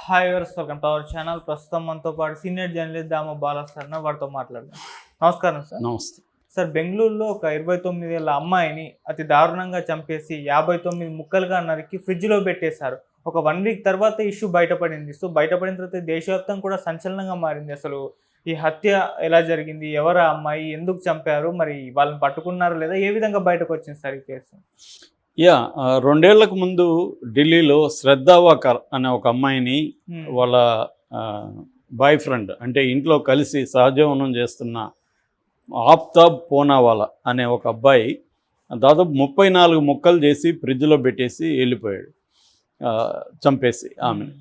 Hi viewers, welcome to our channel. ప్రస్తుతం మనతో పాటు సీనియర్ జర్నలిస్ట్ దామ బాలా సార్ వారితో మాట్లాడదాం. నమస్కారం సార్. నమస్తే సార్, బెంగళూరులో ఒక 29 ఏళ్ల అమ్మాయిని అతి దారుణంగా చంపేసి 59 ముక్కలుగా నరికి ఫ్రిడ్జ్లో పెట్టేశారు. ఒక 1 వీక్ తర్వాత ఇష్యూ బయటపడింది. సో బయటపడిన తర్వాత దేశవ్యాప్తంగా కూడా సంచలనంగా మారింది. అసలు ఈ హత్య ఎలా జరిగింది, ఎవరు ఆ అమ్మాయి, ఎందుకు చంపారు, మరి వాళ్ళని పట్టుకున్నారా లేదా, ఏ విధంగా బయటకు వచ్చింది సార్ ఈ కేసు? 2 ఏళ్లకు ముందు ఢిల్లీలో శ్రద్ధావాకర్ అనే ఒక అమ్మాయిని వాళ్ళ బాయ్ ఫ్రెండ్ అంటే ఇంట్లో కలిసి సహజీవనం చేస్తున్న ఆఫ్తాబ్ పూనావాలా అనే ఒక అబ్బాయి దాదాపు 34 ముక్కలు చేసి ఫ్రిడ్జ్లో పెట్టేసి వెళ్ళిపోయాడు, చంపేసి ఆమెను.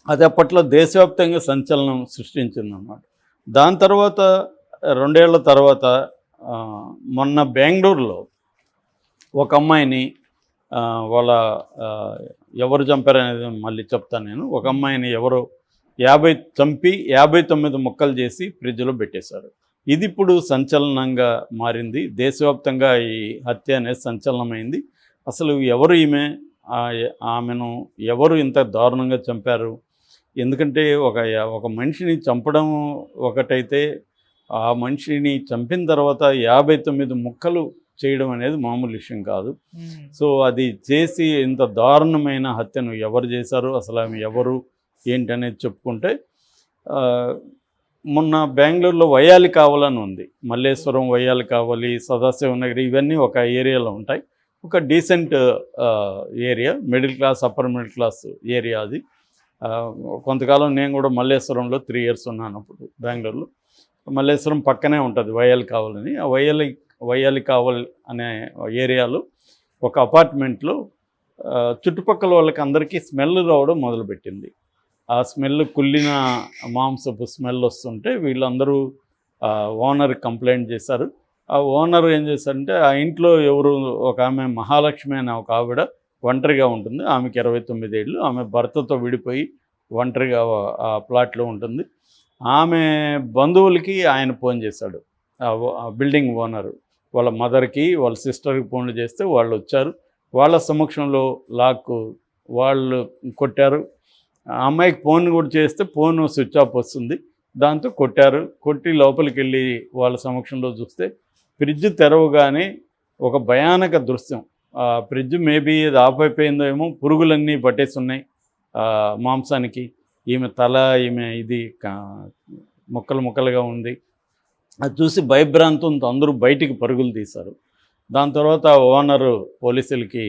అది అప్పట్లో దేశవ్యాప్తంగా సంచలనం సృష్టించిందన్నమాట. దాని తర్వాత 2 ఏళ్ల తర్వాత మొన్న బెంగళూరులో ఒక అమ్మాయిని వాళ్ళ ఎవరు చంపారనేది మళ్ళీ చెప్తాను నేను. ఒక అమ్మాయిని ఎవరో 59 ముక్కలు చేసి ఫ్రిడ్జ్లో పెట్టేశారు. ఇది ఇప్పుడు సంచలనంగా మారింది. దేశవ్యాప్తంగా ఈ హత్య అనేది సంచలనమైంది. అసలు ఎవరు ఈమె, ఆమెను ఎవరు ఇంత దారుణంగా చంపారు? ఎందుకంటే ఒక మనిషిని చంపడం ఒకటైతే, ఆ మనిషిని చంపిన తర్వాత 59 ముక్కలు చేయడం అనేది మామూలు విషయం కాదు. సో అది చేసి ఇంత దారుణమైన హత్యను ఎవరు చేశారు, అసలు ఆమె ఎవరు ఏంటనేది చెప్పుకుంటే, మొన్న బెంగళూరులో వయ్యాలి కావాలని ఉంది. మల్లేశ్వరం, వయ్యాలి కావాలి, సదాశివనగరి ఇవన్నీ ఒక ఏరియాలో ఉంటాయి. ఒక decent area, middle class, upper middle class area అది. కొంతకాలం నేను కూడా మల్లేశ్వరంలో 3 ఇయర్స్ ఉన్నాను అప్పుడు బెంగళూరులో. మల్లేశ్వరం పక్కనే ఉంటుంది వయ్యాలి కావాలని. ఆ వయ్యాలి కావల్ అనే ఏరియాలో ఒక అపార్ట్మెంట్లో చుట్టుపక్కల వాళ్ళకి అందరికీ స్మెల్ రావడం మొదలుపెట్టింది. ఆ స్మెల్ కుళ్ళిన మాంసపు స్మెల్ వస్తుంటే వీళ్ళందరూ ఓనర్కి కంప్లైంట్ చేశారు. ఆ ఓనర్ ఏం చేశారంటే, ఆ ఇంట్లో ఎవరు ఒక ఆమె మహాలక్ష్మి అనే ఒక ఆవిడ ఒంటరిగా ఉంటుంది. ఆమెకి 29 ఏళ్ళు. ఆమె భర్తతో విడిపోయి ఒంటరిగా ఆ ప్లాట్లో ఉంటుంది. ఆమె బంధువులకి ఆయన ఫోన్ చేశాడు, ఆ బిల్డింగ్ ఓనరు. వాళ్ళ మదర్కి, వాళ్ళ సిస్టర్కి ఫోన్లు చేస్తే వాళ్ళు వచ్చారు. వాళ్ళ సమక్షంలో వాళ్ళు కొట్టారు. ఆ అమ్మాయికి ఫోన్ కూడా చేస్తే ఫోన్ స్విచ్ ఆఫ్ వస్తుంది. దాంతో కొట్టారు. కొట్టి లోపలికి వెళ్ళి వాళ్ళ సమక్షంలో చూస్తే ఫ్రిడ్జ్ తెరవగానే ఒక భయానక దృశ్యం. ఫ్రిడ్జ్ మేబీ ఇది ఆఫ్ అయిపోయిందో ఏమో, పురుగులన్నీ పట్టేసి ఉన్నాయి మాంసానికి. ఈమె తల, ఈమె ఇది ముక్కలు ముక్కలుగా ఉంది. అది చూసి భయభ్రాంతంతో అందరూ బయటికి పరుగులు తీశారు. దాని తర్వాత ఓనరు పోలీసులకి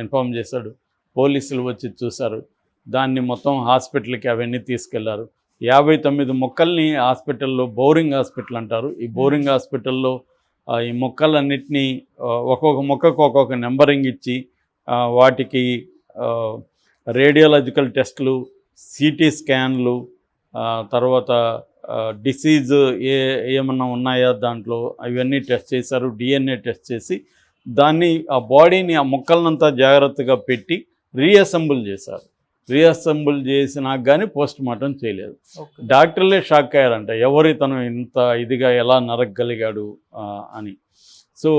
ఇన్ఫామ్ చేశాడు. పోలీసులు వచ్చి చూశారు. దాన్ని మొత్తం హాస్పిటల్కి అవన్నీ తీసుకెళ్లారు. 59 ముక్కల్ని హాస్పిటల్లో, బోరింగ్ హాస్పిటల్ అంటారు, ఈ బోరింగ్ హాస్పిటల్లో ఈ ముక్కలన్నిటినీ ఒక్కొక్క ముక్కకు ఒక్కొక్క నెంబరింగ్ ఇచ్చి వాటికి రేడియాలజికల్ టెస్టులు, సిటీ స్కాన్లు, తర్వాత డిసీజ్ ఏమన్నా ఉన్నాయా దాంట్లో అవన్నీ టెస్ట్ చేశారు. DNA టెస్ట్ చేసి దాన్ని, ఆ బాడీని, ఆ ముక్కలనంతా జాగ్రత్తగా పెట్టి రీఅసెంబుల్ చేశారు. రీఅసెంబుల్ చేసినాక కానీ పోస్ట్ మార్టం చేయలేదు. డాక్టర్లే షాక్ అయ్యారంట, ఎవరు ఇతను ఇంత ఇదిగా ఎలా నరకగలిగాడు అని. సో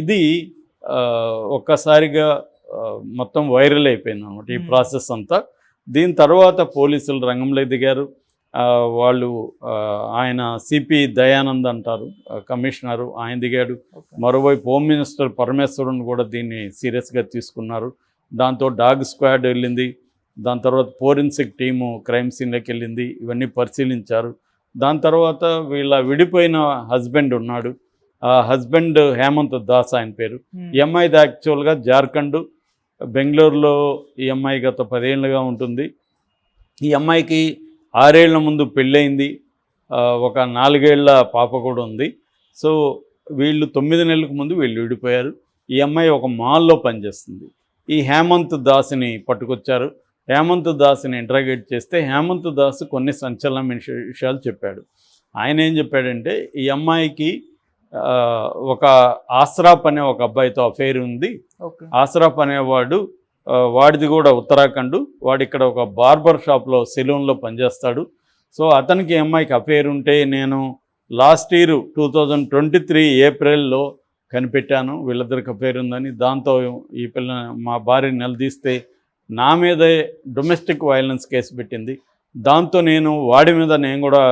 ఇది ఒక్కసారిగా మొత్తం వైరల్ అయిపోయింది అన్నమాట ఈ ప్రాసెస్ అంతా. దీని తర్వాత పోలీసులు రంగంలో దిగారు. వాళ్ళు ఆయన సిపి దయానంద్ అంటారు, కమిషనరు, ఆయన దిగాడు. మరోవైపు హోమ్ మినిస్టర్ పరమేశ్వరన్ కూడా దీన్ని సీరియస్గా తీసుకున్నారు. దాంతో డాగ్ స్క్వాడ్ వెళ్ళింది. దాని తర్వాత ఫోరెన్సిక్ టీము క్రైమ్ సీన్లోకి వెళ్ళింది. ఇవన్నీ పరిశీలించారు. దాని తర్వాత వీళ్ళ విడిపోయిన హస్బెండ్ ఉన్నాడు. ఆ హస్బెండ్ హేమంత్ దాస్ ఆయన పేరు. ఈ అమ్మాయిది యాక్చువల్గా జార్ఖండ్, బెంగళూరులో ఈ అమ్మాయి గత 10 ఏళ్ళుగా ఉంటుంది. ఈ అమ్మాయికి 6 ఏళ్ల ముందు పెళ్ళయింది. ఒక 4 ఏళ్ల పాప కూడా ఉంది. సో వీళ్ళు 9 నెలలకు ముందు వీళ్ళు విడిపోయారు. ఈ అమ్మాయి ఒక మాల్లో పనిచేస్తుంది. ఈ హేమంత్ దాస్ని పట్టుకొచ్చారు. హేమంత్ దాస్ని ఇంటరాగేట్ చేస్తే హేమంత్ దాస్ కొన్ని సంచలనమైన విషయాలు చెప్పాడు. ఆయన ఏం చెప్పాడంటే, ఈ అమ్మాయికి ఒక ఆస్రాఫ్ అనే ఒక అబ్బాయితో అఫైర్ ఉంది. ఆస్రాఫ్ అనేవాడు, వాడిది కూడా ఉత్తరాఖండ్. వాడు ఇక్కడ ఒక బార్బర్ షాప్లో, సెలూన్లో పనిచేస్తాడు. సో అతనికి అమ్మాయికి అఫైర్ ఉంటే నేను లాస్ట్ ఇయర్ 2023 ఏప్రిల్లో కనిపెట్టాను వీళ్ళిద్దరికి అఫైర్ ఉందని. దాంతో ఈ పిల్ల మా భార్యని నిలదీస్తే నా మీదే డొమెస్టిక్ వైలెన్స్ కేసు పెట్టింది. దాంతో వాడి మీద నేను కూడా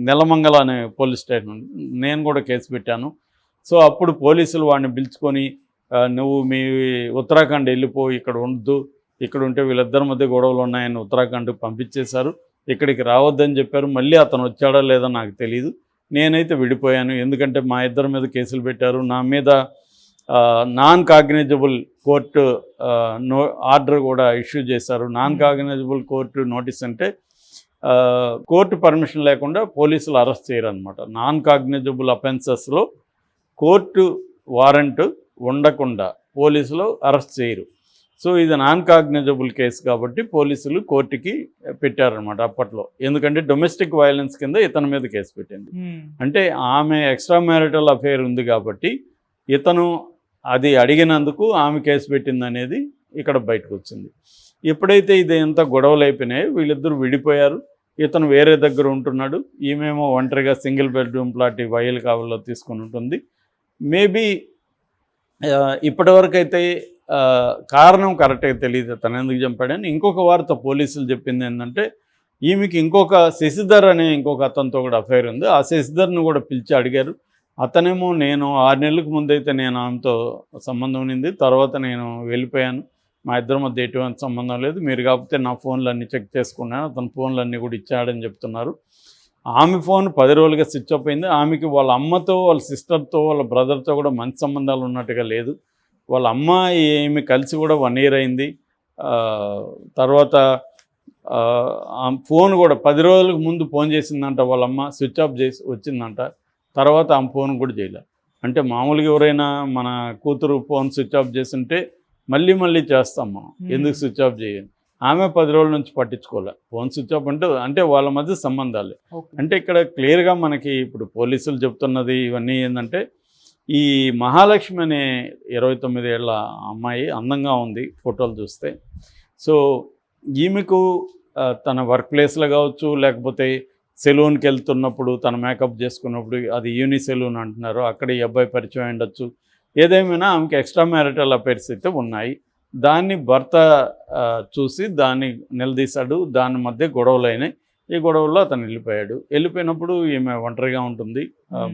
నెలమంగళ అనే పోలీస్ స్టేషన్ నేను కూడా కేసు పెట్టాను. సో అప్పుడు పోలీసులు వాడిని పిలుచుకొని నువ్వు మీ ఉత్తరాఖండ్ వెళ్ళిపో, ఇక్కడ ఉండద్దు, ఇక్కడ ఉంటే వీళ్ళిద్దరి మధ్య గొడవలు ఉన్నాయని ఉత్తరాఖండ్కి పంపించేశారు. ఇక్కడికి రావద్దని చెప్పారు. మళ్ళీ అతను వచ్చాడో లేదో నాకు తెలియదు. నేనైతే విడిపోయాను. ఎందుకంటే మా ఇద్దరి మీద కేసులు పెట్టారు. నా మీద నాన్ కాగ్నిజబుల్ కోర్టు ఆర్డర్ కూడా ఇష్యూ చేశారు. నాన్ కాగ్నిజబుల్ కోర్టు నోటీస్ అంటే కోర్టు పర్మిషన్ లేకుండా పోలీసులు అరెస్ట్ చేయరు అనమాట. నాన్ కాగ్నిజబుల్ అఫెన్సెస్లో కోర్టు వారెంట్ ఉండకుండా పోలీసులు అరెస్ట్ చేయరు. సో ఇది నాన్ కాగ్నిజబుల్ కేసు కాబట్టి పోలీసులు కోర్టుకి పెట్టారనమాట అప్పట్లో. ఎందుకంటే డొమెస్టిక్ వైలెన్స్ కింద ఇతని మీద కేసు పెట్టింది. అంటే ఆమె ఎక్స్ట్రా మ్యారిటల్ అఫేర్ ఉంది కాబట్టి ఇతను అది అడిగినందుకు ఆమె కేసు పెట్టింది అనేది ఇక్కడ బయటకు వచ్చింది. ఎప్పుడైతే ఇది ఎంత గొడవలు అయిపోయినాయో వీళ్ళిద్దరూ విడిపోయారు. ఇతను వేరే దగ్గర ఉంటున్నాడు, ఈమెమో ఒంటరిగా సింగిల్ బెడ్రూమ్ ప్లాట్ వైల్ కావల్లో తీసుకుని ఉంటుంది. మేబీ ఇప్పటివరకు అయితే కారణం కరెక్ట్గా తెలియదు తను ఎందుకు చంపాడని. ఇంకొక వార్త పోలీసులు చెప్పింది ఏంటంటే ఈమెకి ఇంకొక శశిధర్ అనే ఇంకొక అతనితో కూడా అఫైర్ ఉంది. ఆ శశిధర్ను కూడా పిలిచి అడిగారు. అతనేమో నేను 6 నెలలకు ముందైతే నేను ఆమెతో సంబంధం ఉంది, తర్వాత నేను వెళ్ళిపోయాను, మా ఇద్దరి మధ్య ఎటువంటి సంబంధం లేదు, మీరు కాకపోతే నా ఫోన్లన్నీ చెక్ చేసుకున్నాను, అతని ఫోన్లన్నీ కూడా ఇచ్చాడని చెప్తున్నారు. ఆమె ఫోన్ 10 రోజులుగా స్విచ్ ఆఫ్ అయింది. ఆమెకి వాళ్ళ అమ్మతో, వాళ్ళ సిస్టర్తో, వాళ్ళ బ్రదర్తో కూడా మంచి సంబంధాలు ఉన్నట్టుగా లేదు. వాళ్ళ అమ్మ ఏమి కలిసి కూడా 1 year అయింది. తర్వాత ఫోన్ కూడా 10 రోజులకు ముందు ఫోన్ చేసిందంట వాళ్ళ అమ్మ, స్విచ్ ఆఫ్ చేసి వచ్చిందంట. తర్వాత ఆమె ఫోన్ కూడా చేయలే. అంటే మామూలుగా ఎవరైనా మన కూతురు ఫోన్ స్విచ్ ఆఫ్ చేస్తుంటే మళ్ళీ మళ్ళీ చేస్తాం మనం, ఎందుకు స్విచ్ ఆఫ్ చేయాలి. ఆమె 10 రోజుల నుంచి పట్టించుకోలే. ఫోన్ స్విచ్ ఆఫ్ అంటే వాళ్ళ మధ్య సంబంధాలు. అంటే ఇక్కడ క్లియర్గా మనకి ఇప్పుడు పోలీసులు చెప్తున్నది ఇవన్నీ ఏంటంటే ఈ మహాలక్ష్మి అనే 29 ఏళ్ల అమ్మాయి అందంగా ఉంది ఫోటోలు చూస్తే. సో ఈమెకు తన వర్క్ ప్లేస్లో కావచ్చు, లేకపోతే సెలూన్కి వెళ్తున్నప్పుడు తన మేకప్ చేసుకున్నప్పుడు, అది యూని సెలూన్ అంటున్నారు, అక్కడ ఈ అబ్బాయి పరిచయం ఉండొచ్చు. ఏదేమైనా ఆమెకి ఎక్స్ట్రా మ్యారిటల్ అఫైర్స్ అయితే ఉన్నాయి. దాన్ని భర్త చూసి దాన్ని నిలదీశాడు. దాని మధ్య గొడవలు అయినాయి. ఈ గొడవల్లో అతను వెళ్ళిపోయినప్పుడు ఈమె ఒంటరిగా ఉంటుంది.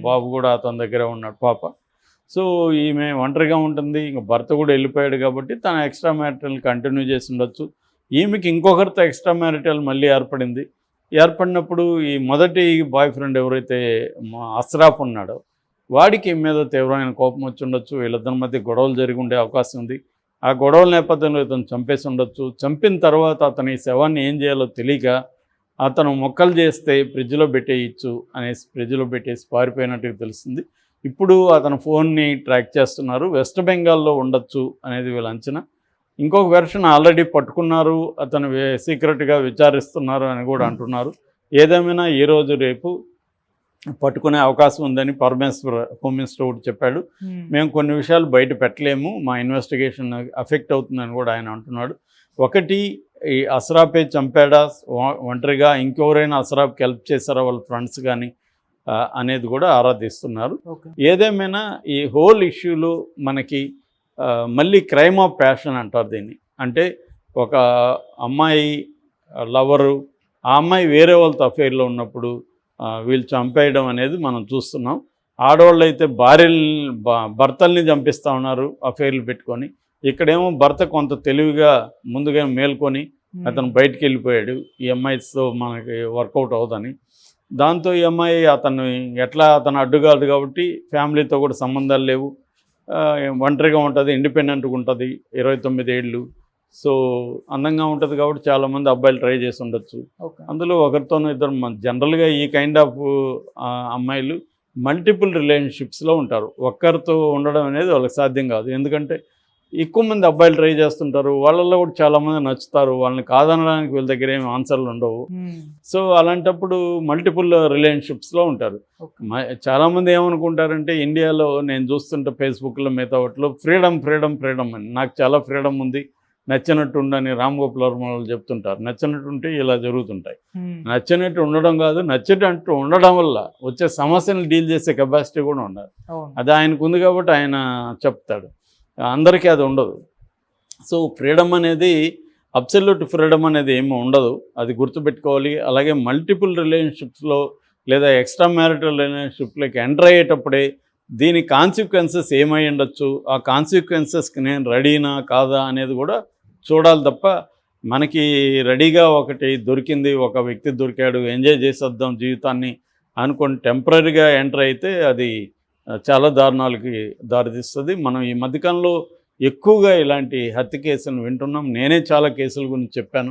బాబు కూడా అతని దగ్గర ఉన్నాడు, పాప. సో ఈమె ఒంటరిగా ఉంటుంది. ఇంకా భర్త కూడా వెళ్ళిపోయాడు కాబట్టి తన ఎక్స్ట్రా మ్యారిటల్ కంటిన్యూ చేసి ఉండొచ్చు. ఈమెకి ఇంకొకరితో ఎక్స్ట్రా మ్యారిటల్ మళ్ళీ ఏర్పడినప్పుడు ఈ మొదటి బాయ్ ఫ్రెండ్ ఎవరైతే అస్రాఫ్ ఉన్నాడో వాడికి మీద తీవ్రమైన కోపం వచ్చి ఉండొచ్చు. వీళ్ళిద్దరి మధ్య గొడవలు జరిగి ఉండే అవకాశం ఉంది. ఆ గొడవల నేపథ్యంలో ఇతను చంపేసి ఉండొచ్చు. చంపిన తర్వాత అతని శవాన్ని ఏం చేయాలో తెలియక అతను మొక్కలు చేస్తే ఫ్రిడ్జ్లో పెట్టేయచ్చు అనేసి ఫ్రిడ్జ్లో పెట్టేసి పారిపోయినట్టుగా తెలుస్తుంది. ఇప్పుడు అతను ఫోన్ని ట్రాక్ చేస్తున్నారు. వెస్ట్ బెంగాల్లో ఉండొచ్చు అనేది వీళ్ళ అంచనా. ఇంకొక వెర్షన్ ఆల్రెడీ పట్టుకున్నారు, అతను సీక్రెట్గా విచారిస్తున్నారు అని కూడా అంటున్నారు. ఏదేమైనా ఈరోజు రేపు పట్టుకునే అవకాశం ఉందని పరమేశ్వర్ హోమ్ మినిస్టర్ కూడా చెప్పాడు. మేము కొన్ని విషయాలు బయట పెట్టలేము, మా ఇన్వెస్టిగేషన్ ఎఫెక్ట్ అవుతుందని కూడా ఆయన అంటున్నాడు. ఒకటి, ఈ అస్రాఫే చంపాడా ఒంటరిగా, ఇంకెవరైనా అస్రాఫ్కి హెల్ప్ చేశారా వాళ్ళ ఫ్రెండ్స్ కానీ అనేది కూడా ఆరాధిస్తున్నారు. ఏదేమైనా ఈ హోల్ ఇష్యూలో మనకి మళ్ళీ క్రైమ్ ఆఫ్ ప్యాషన్ అంటారు దీన్ని. అంటే ఒక అమ్మాయి లవరు, ఆ అమ్మాయి వేరే వాళ్ళతో అఫైర్లో ఉన్నప్పుడు వీళ్ళు చంపేయడం అనేది మనం చూస్తున్నాం. ఆడవాళ్ళు అయితే భర్తల్ని చంపిస్తూ ఉన్నారు అఫైర్లు పెట్టుకొని. ఇక్కడేమో భర్త కొంత తెలివిగా ముందుగా మేల్కొని అతను బయటికి వెళ్ళిపోయాడు, ఈ అమ్మాయితో మనకి వర్కౌట్ అవుదని. దాంతో ఈ అమ్మాయి అతను అడ్డుగాడు కాబట్టి ఫ్యామిలీతో కూడా సంబంధాలు లేవు, ఒంటరిగా ఉంటుంది, ఇండిపెండెంట్గా ఉంటుంది, 29 ఏళ్ళు. సో అందంగా ఉంటుంది కాబట్టి చాలామంది అబ్బాయిలు ట్రై చేసి ఉండొచ్చు. అందులో ఒకరితోనూ ఇద్దరు. జనరల్గా ఈ కైండ్ ఆఫ్ అమ్మాయిలు మల్టిపుల్ రిలేషన్షిప్స్లో ఉంటారు. ఒక్కరితో ఉండడం అనేది వాళ్ళకి సాధ్యం కాదు. ఎందుకంటే ఎక్కువ మంది అబ్బాయిలు ట్రై చేస్తుంటారు, వాళ్ళల్లో కూడా చాలామంది నచ్చుతారు, వాళ్ళని కాదనడానికి వీళ్ళ దగ్గర ఏమి ఆన్సర్లు ఉండవు. సో అలాంటప్పుడు మల్టిపుల్ రిలేషన్షిప్స్లో ఉంటారు. చాలామంది ఏమనుకుంటారంటే ఇండియాలో నేను చూస్తుంటే ఫేస్బుక్లో మిగతా వాటిలో ఫ్రీడమ్ అని, నాకు చాలా ఫ్రీడమ్ ఉంది, నచ్చినట్టు ఉండని రామ్ గోపాల్ వర్మ వాళ్ళు చెప్తుంటారు. నచ్చినట్టుంటే ఇలా జరుగుతుంటాయి. నచ్చినట్టు ఉండడం కాదు, నచ్చినట్టు ఉండడం వల్ల వచ్చే సమస్యను డీల్ చేసే కెపాసిటీ కూడా ఉండాలి. అది ఆయనకు ఉంది కాబట్టి ఆయన చెప్తాడు. అందరికీ అది ఉండదు. సో ఫ్రీడమ్ అనేది అబ్సల్యూట్ ఫ్రీడమ్ అనేది ఏమి ఉండదు, అది గుర్తుపెట్టుకోవాలి. అలాగే మల్టిపుల్ రిలేషన్షిప్స్లో లేదా ఎక్స్ట్రా మ్యారిటల్ రిలేషన్షిప్లోకి ఎంటర్ అయ్యేటప్పుడే దీని కాన్సిక్వెన్సెస్ ఏమై ఉండొచ్చు, ఆ కాన్సిక్వెన్సెస్కి నేను రెడీనా కాదా అనేది కూడా చూడాలి తప్ప మనకి రెడీగా ఒకటి దొరికింది, ఒక వ్యక్తి దొరికాడు, ఎంజాయ్ చేసేద్దాం జీవితాన్ని అనుకొని టెంపరీగా ఎంటర్ అయితే అది చాలా దారుణాలకి దారితీస్తుంది. మనం ఈ మధ్యకాలంలో ఎక్కువగా ఇలాంటి హత్య కేసులను వింటున్నాం. నేనే చాలా కేసుల గురించి చెప్పాను.